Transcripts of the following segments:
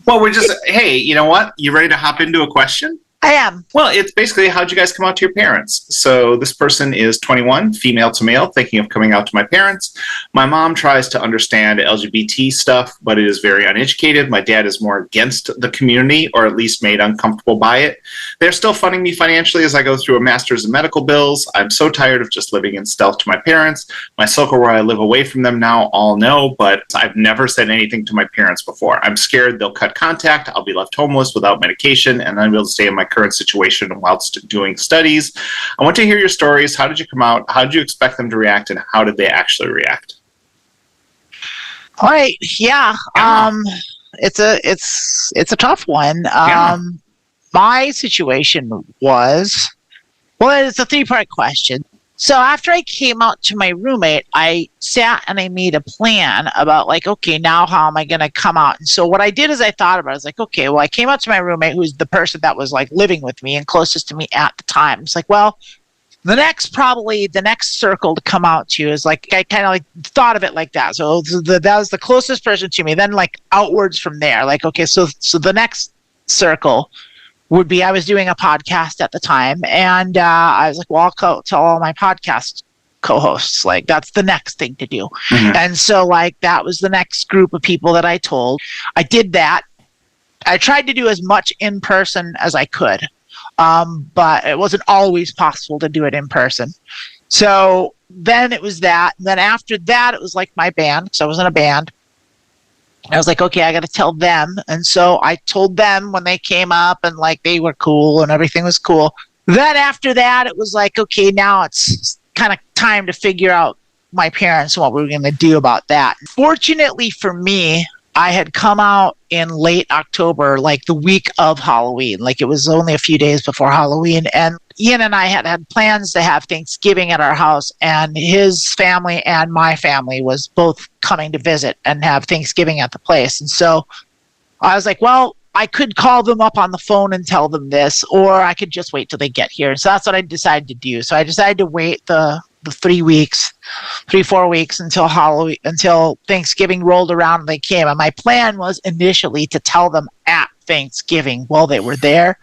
Well, we're just, hey, you know what? You ready to hop into a question? I am. Well, it's basically, how'd you guys come out to your parents? So this person is 21, female to male, thinking of coming out to my parents. My mom tries to understand LGBT stuff, but it is very uneducated. My dad is more against the community, or at least made uncomfortable by it. They're still funding me financially as I go through a master's in medical bills. I'm so tired of just living in stealth to my parents. My circle where I live away from them now all know, but I've never said anything to my parents before. I'm scared they'll cut contact, I'll be left homeless without medication, and unable to stay in my current situation whilst doing studies. I want to hear your stories. How did you come out? How did you expect them to react, and how did they actually react? All right. Yeah. It's a tough one. My situation was, well, it's a 3-part question. So after I came out to my roommate, I sat and I made a plan about like, okay, now how am I going to come out? And so what I did is I thought about it. I was like, okay, well, I came out to my roommate, who's the person that was like living with me and closest to me at the time. It's like, well, the next circle to come out to is like, I kind of like thought of it like that. So that was the closest person to me. Then like outwards from there, like, okay, so the next circle would be, I was doing a podcast at the time, and I was like, well, I'll tell all my podcast co-hosts, like, that's the next thing to do. Mm-hmm. And so, like, that was the next group of people that I told. I did that. I tried to do as much in person as I could, but it wasn't always possible to do it in person. So then it was that. And then after that, it was like my band. So I was in a band. I was like, okay, I got to tell them. And so I told them when they came up, and like they were cool and everything was cool. Then after that, it was like, okay, now it's kind of time to figure out my parents and what we were going to do about that. Fortunately for me, I had come out in late October, like the week of Halloween. Like it was only a few days before Halloween. And Ian and I had plans to have Thanksgiving at our house, and his family and my family was both coming to visit and have Thanksgiving at the place. And so I was like, well, I could call them up on the phone and tell them this, or I could just wait till they get here. And so that's what I decided to do. So I decided to wait the 4 weeks until Halloween, until Thanksgiving rolled around and they came. And my plan was initially to tell them at Thanksgiving while they were there.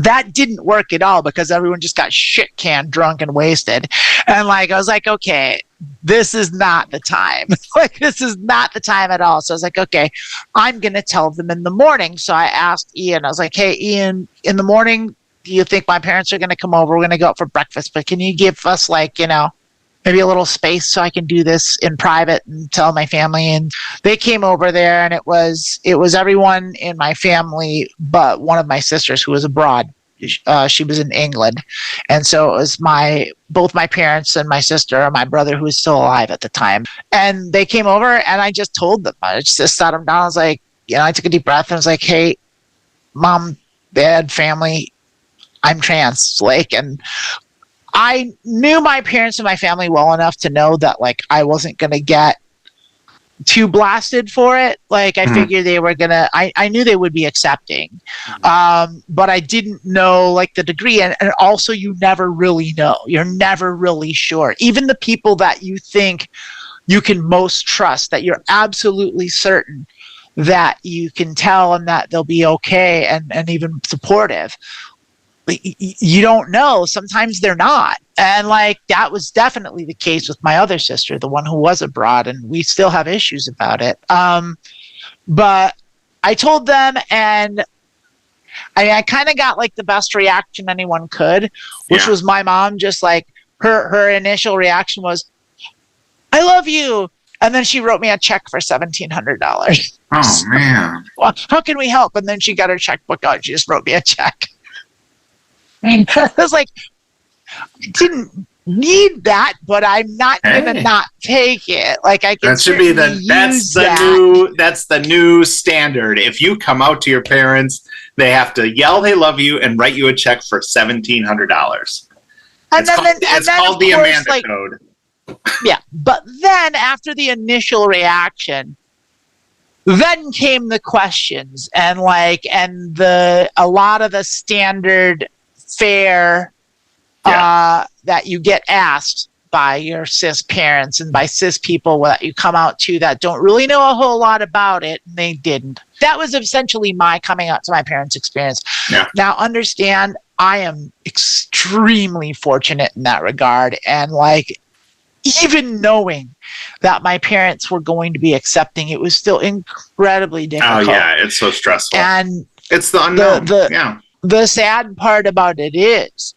That didn't work at all because everyone just got shit canned, drunk, and wasted. And like, I was like, okay, this is not the time. Like, this is not the time at all. So I was like, okay, I'm going to tell them in the morning. So I asked Ian, I was like, hey, Ian, in the morning, do you think my parents are going to come over? We're going to go out for breakfast, but can you give us like, maybe a little space so I can do this in private and tell my family? And they came over there, and it was everyone in my family but one of my sisters who was abroad. She was in England. And so it was both my parents and my sister and my brother, who was still alive at the time. And they came over, and I just told them. I just sat them down. I was like, I took a deep breath, and I was like, hey, Mom, Dad, family, I'm trans. Like, and I knew my parents and my family well enough to know that like I wasn't going to get too blasted for it. Like I figured they were going to, I knew they would be accepting. But I didn't know like the degree. And also you never really know. You're never really sure. Even the people that you think you can most trust, that you're absolutely certain that you can tell and that they'll be okay and even supportive, you don't know. Sometimes they're not. And like that was definitely the case with my other sister, the one who was abroad, and we still have issues about it. But I told them, and I kind of got like the best reaction anyone could, which was my mom. Just like her initial reaction was, I love you. And then she wrote me a check for $1,700. Oh man. Well, how can we help? And then she got her checkbook out. She just wrote me a check. And I was like, didn't need that, but I'm not gonna not take it. Like I can. That should be that's the new standard. If you come out to your parents, they have to yell they love you and write you a check for $1,700. It's called the Amanda Code. Yeah, but then after the initial reaction, then came the questions and a lot of the standard fare that you get asked by your cis parents and by cis people that you come out to that don't really know a whole lot about it, and they didn't. That was essentially my coming out to my parents' experience. Yeah. Now, understand, I am extremely fortunate in that regard, and like, even knowing that my parents were going to be accepting, it was still incredibly difficult. Oh yeah, it's so stressful. And it's the unknown. The sad part about it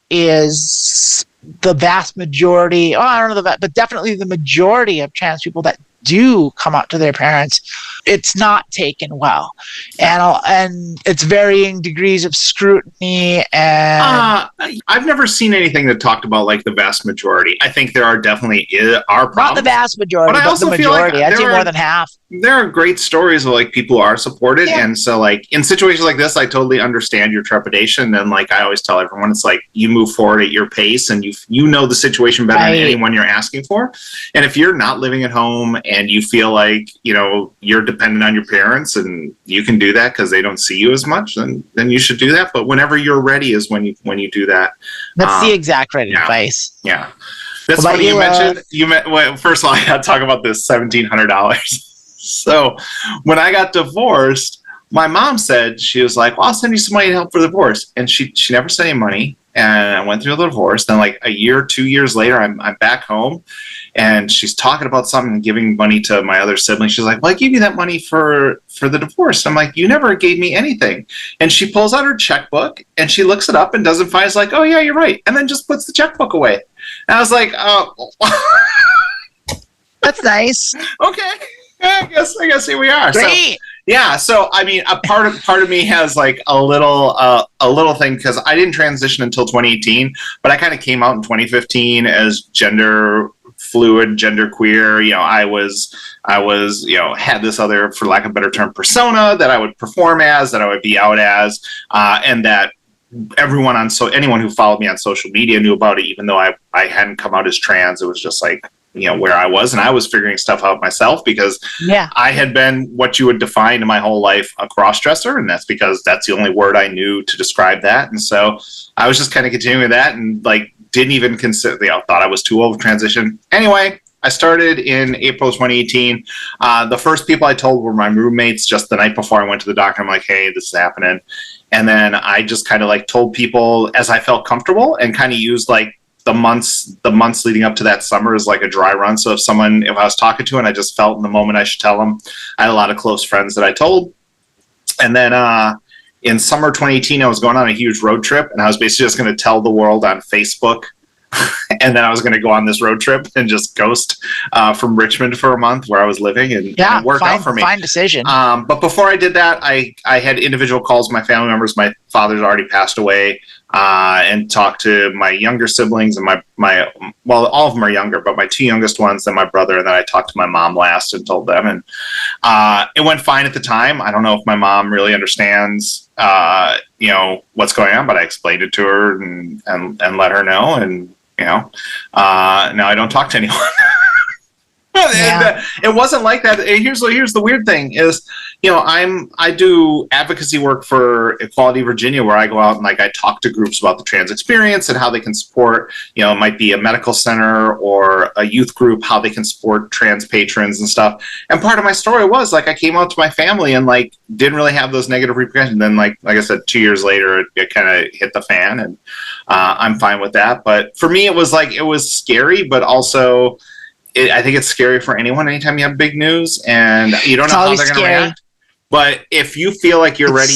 is the vast majority, I don't know but definitely the majority of trans people that do come out to their parents, it's not taken well, and it's varying degrees of scrutiny. And I've never seen anything that talked about like the vast majority. I think there are definitely problems. Not the vast majority, but the majority. I'd say more than half. There are great stories of like people who are supported, and so like in situations like this, I totally understand your trepidation. And like I always tell everyone, it's like you move forward at your pace, and you know the situation better than anyone you're asking for. And if you're not living at home and you feel like you're dependent on your parents and you can do that because they don't see you as much, then you should do that. But whenever you're ready is when you do that. That's the exact right advice. Yeah, that's funny you mentioned. Well, first of all, I got to talk about this $1,700. So when I got divorced, my mom said, she was like, well, I'll send you some money to help for the divorce. And she never sent any money. And I went through the divorce. Then like a year, 2 years later, I'm back home and she's talking about something and giving money to my other sibling. She's like, well, I gave you that money for the divorce. I'm like, you never gave me anything. And she pulls out her checkbook and she looks it up and doesn't find, it's like, oh yeah, you're right. And then just puts the checkbook away. And I was like, oh. That's nice. Okay. I guess here we are. Great. So, yeah. So I mean, a part of me has like a little thing because I didn't transition until 2018, but I kind of came out in 2015 as gender fluid, gender queer. I was had this other, for lack of a better term, persona that I would perform as, that I would be out as, and that everyone anyone who followed me on social media knew about it, even though I hadn't come out as trans. It was just like, where I was, and I was figuring stuff out myself because I had been what you would define in my whole life a cross-dresser, and that's because that's the only word I knew to describe that. And so I was just kind of continuing that and like didn't even consider, thought I was too old to transition. Anyway, I started in April 2018. The first people I told were my roommates just the night before I went to the doctor. I'm like, hey, this is happening. And then I just kind of like told people as I felt comfortable and kind of used like the months leading up to that summer is like a dry run. So if I was talking to and I just felt in the moment I should tell them, I had a lot of close friends that I told. And then in summer 2018, I was going on a huge road trip and I was basically just going to tell the world on Facebook. And then I was going to go on this road trip and just ghost from Richmond for a month where I was living, and it worked out for me. Fine decision. But before I did that, I had individual calls with my family members. My father's already passed away, and talked to my younger siblings and my all of them are younger, but my two youngest ones, then my brother, and then I talked to my mom last and told them. And it went fine at the time. I don't know if my mom really understands what's going on, but I explained it to her and let her know. And now I don't talk to anyone. Yeah. It wasn't like that. Here's the weird thing is, I do advocacy work for Equality Virginia, where I go out and like I talk to groups about the trans experience and how they can support, it might be a medical center or a youth group, how they can support trans patrons and stuff. And part of my story was like I came out to my family and like didn't really have those negative repercussions. Then like I said, 2 years later, it kind of hit the fan, and I'm fine with that. But for me, it was scary, but also I think it's scary for anyone anytime you have big news and you don't know how they're going to react. But if you feel like you're ready,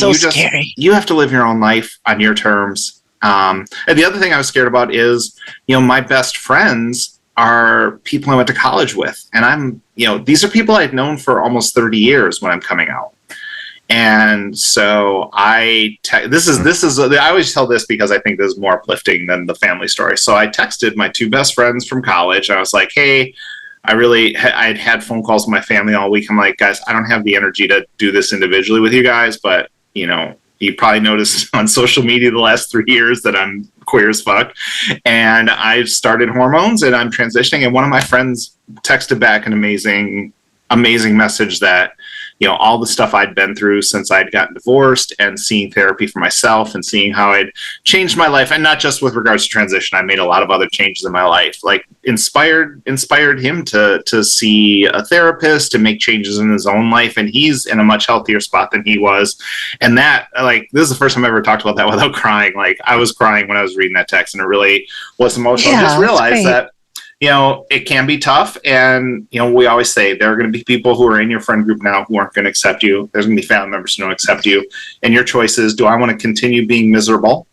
you have to live your own life on your terms. And the other thing I was scared about is, my best friends are people I went to college with. And these are people I've known for almost 30 years when I'm coming out. And so I always tell this because I think this is more uplifting than the family story. So I texted my two best friends from college. I was like, hey, I'd had phone calls with my family all week. I'm like, guys, I don't have the energy to do this individually with you guys, but you probably noticed on social media the last 3 years that I'm queer as fuck. And I've started hormones and I'm transitioning. And one of my friends texted back an amazing message that all the stuff I'd been through since I'd gotten divorced, and seeing therapy for myself and seeing how I'd changed my life. And not just with regards to transition, I made a lot of other changes in my life, like inspired him to see a therapist and make changes in his own life. And he's in a much healthier spot than he was. And that, like, this is the first time I ever talked about that without crying. Like, I was crying when I was reading that text, and it really was emotional. Just realize that, it can be tough. And, we always say there are going to be people who are in your friend group now who aren't going to accept you. There's going to be family members who don't accept you. And your choice is, do I want to continue being miserable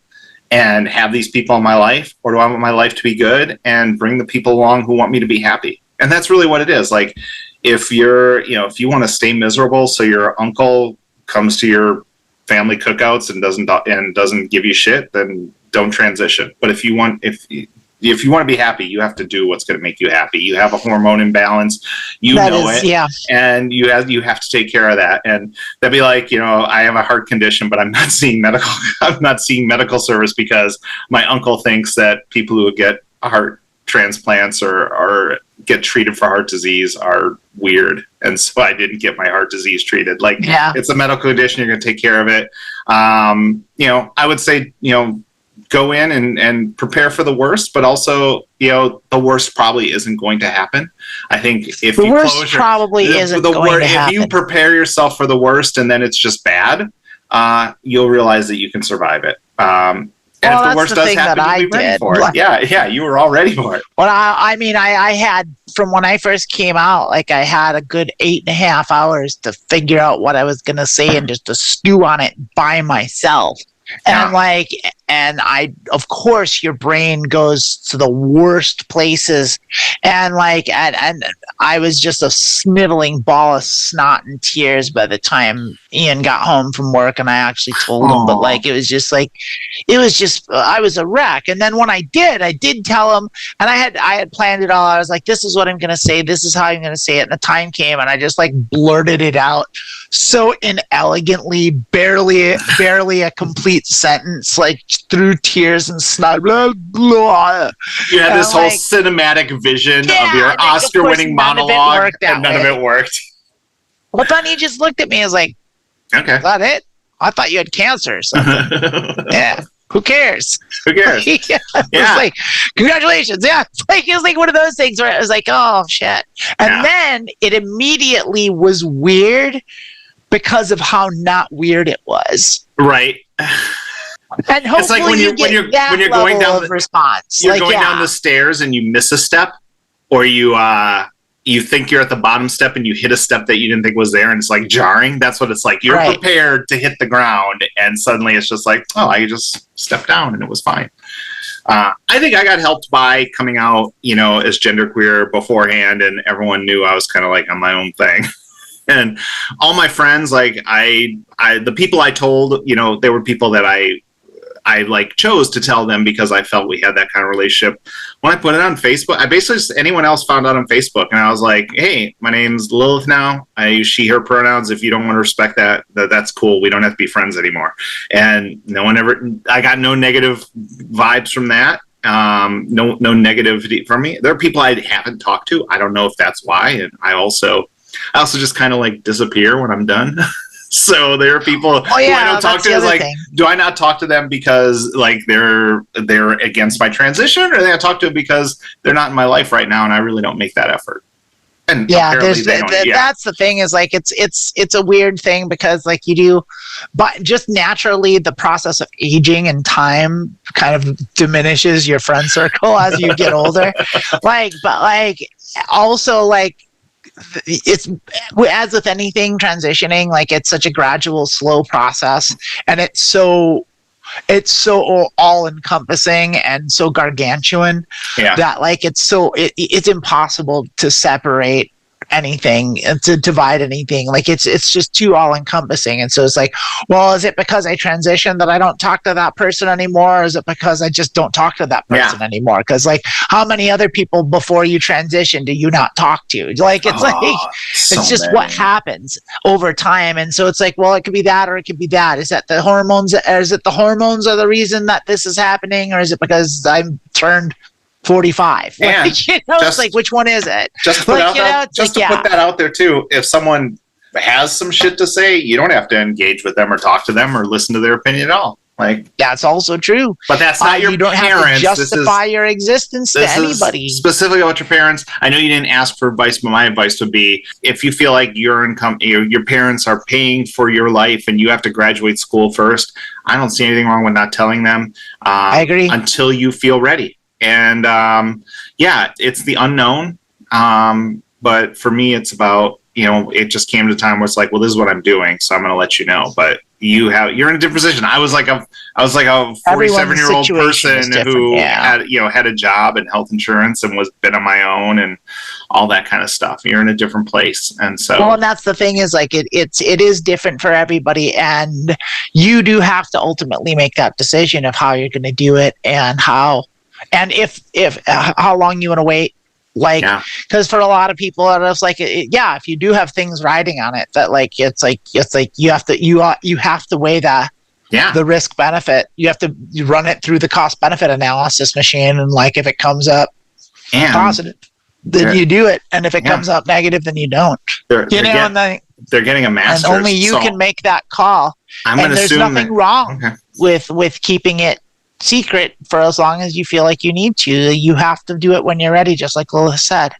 and have these people in my life, or do I want my life to be good and bring the people along who want me to be happy? And that's really what it is. Like, if if you want to stay miserable so your uncle comes to your family cookouts and doesn't give you shit, then don't transition. But if you want to be happy, you have to do what's going to make you happy. You have a hormone imbalance, and you have to take care of that. And that'd be like, I have a heart condition, but I'm not seeing medical service because my uncle thinks that people who get heart transplants or get treated for heart disease are weird, and so I didn't get my heart disease treated. Like, it's a medical condition, you're going to take care of it. I would say, go in and prepare for the worst, but also, the worst probably isn't going to happen. I think if the worst probably isn't going to happen. If you prepare yourself for the worst and then it's just bad, you'll realize that you can survive it. And if the worst does happen, you'll be ready for it. Yeah, you were all ready for it. Well, I had, from when I first came out, like, I had a good 8.5 hours to figure out what I was going to say and just to stew on it by myself. And I, of course, your brain goes to the worst places, and I was just a sniveling ball of snot and tears by the time Ian got home from work, and I actually told him. But I was a wreck. And then when I did tell him, and I had planned it all. I was like, this is what I'm going to say. This is how I'm going to say it. And the time came, and I just blurted it out so inelegantly, barely a complete sentence, through tears and snot. Blah, blah. You had this whole cinematic vision of your Oscar-winning monologue, and none of it worked. Well, then he just looked at me and was like, okay, is that it? I thought you had cancer or something. Yeah. Who cares? Yeah. Like, congratulations. Yeah. It was like one of those things where it was like, oh, shit. And then it immediately was weird because of how not weird it was. Right. And hopefully, it's like when you're going down the response. You're going down the stairs and you miss a step, or you think you're at the bottom step and you hit a step that you didn't think was there, and it's jarring. That's what it's like. You're prepared to hit the ground, and suddenly it's just like, oh, I just stepped down and it was fine. I think I got helped by coming out, as genderqueer beforehand, and everyone knew I was kind of on my own thing. And all my friends, the people I told, they were people that I chose to tell them because I felt we had that kind of relationship. When I put it on Facebook, I basically just, anyone else found out on Facebook, and I was like, hey, my name's Lilith now. I use she, her pronouns. If you don't want to respect that's cool. We don't have to be friends anymore. And I got no negative vibes from that. No negativity from me. There are people I haven't talked to. I don't know if that's why. And I also just kind of disappear when I'm done. So there are people who I don't talk to. Do I not talk to them because they're against my transition, or do I talk to them because they're not in my life right now and I really don't make that effort? And that's the thing is it's a weird thing because you do, but just naturally the process of aging and time kind of diminishes your friend circle as you get older. It's, as with anything transitioning, it's such a gradual, slow process, and it's so all encompassing and so gargantuan that it's impossible to separate anything and to divide anything. It's just too all encompassing. And so it's well, is it because I transitioned that I don't talk to that person anymore? Or is it because I just don't talk to that person anymore? Because how many other people before you transition do you not talk to? It's just many. What happens over time. And so it's well, it could be that, or it could be that. Is that the hormones? Or is it the hormones are the reason that this is happening? Or is it because I'm turned 45? Which one is it? Just to put that out there too. If someone has some shit to say, you don't have to engage with them or talk to them or listen to their opinion at all. Like, that's also true. But that's not your you don't parents. have to justify your existence to anybody. Specifically about your parents. I know you didn't ask for advice, but my advice would be, if you feel like your parents are paying for your life and you have to graduate school first, I don't see anything wrong with not telling them. I agree. Until you feel ready. And it's the unknown. But for me, it's about, it just came to a time where it's like, well, this is what I'm doing, so I'm going to let you know. But you're in a different position. I was like a 47-year-old person who had a job and health insurance and was been on my own and all that kind of stuff. You're in a different place, and so. Well, and that's the thing is, like, it is different for everybody, and you do have to ultimately make that decision of how you're going to do it and how, and if how long you want to wait. Like, because for a lot of people, it's like, if you do have things riding on it, that like it's like you have to weigh the risk benefit. You have to run it through the cost benefit analysis machine, and like if it comes up positive, then you do it, and if it comes up negative, then you don't. They're getting a master's, and only you can make that call. And there's nothing wrong with keeping it secret for as long as you feel like you need to. You have to do it when you're ready, just like Lilith said.